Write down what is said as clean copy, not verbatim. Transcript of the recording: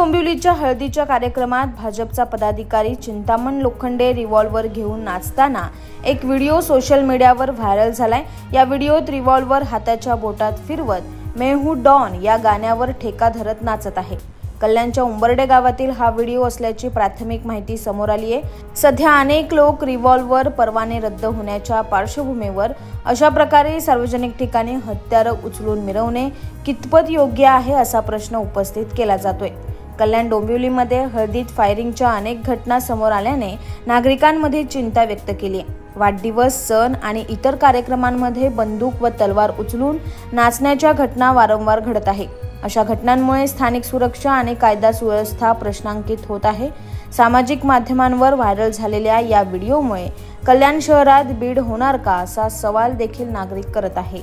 डोंबिवलीच्या हळदीच्या कार्यक्रमात भाजपचा पदाधिकारी चिंतामण लोखंडे रिव्हॉल्वर घेऊन नाचताना एक व्हिडिओ सोशल मीडियावर व्हायरल झालाय। या व्हिडिओत रिव्हॉल्वर हाताच्या बोटात फिरवत मैं हूं डॉन या गाण्यावर ठेका धरत नाचत आहे। कल्याणच्या उंबर्डे गावातील हा व्हिडिओ असल्याची प्राथमिक माहिती समोर आली आहे। सध्या अनेक लोक रिव्हॉल्वर परवाने रद्द होण्याच्या पार्श्वभूमीवर अशा प्रकारे सार्वजनिक ठिकाणी हत्यारं उचलून मिरवणे कितपत योग्य आहे असा प्रश्न उपस्थित केला जातोय। कल्याण डोंबिवलीमध्ये हळदीत फायरिंगच्या अनेक घटना समोर आल्याने नागरिकांमध्ये चिंता व्यक्त केली आहे। वाढदिवस, सण आणि इतर कार्यक्रमांमध्ये बंदूक व तलवार उचलून नाचण्याच्या घटना वारंवार घडत आहे। अशा घटनांमुळे स्थानिक सुरक्षा आणि कायदा सुव्यवस्था प्रश्नांकित होत आहे। सामाजिक माध्यमांवर व्हायरल झालेल्या या व्हिडिओमुळे कल्याण शहरात बीड होणार का असा सवाल देखील नागरिक करत आहे।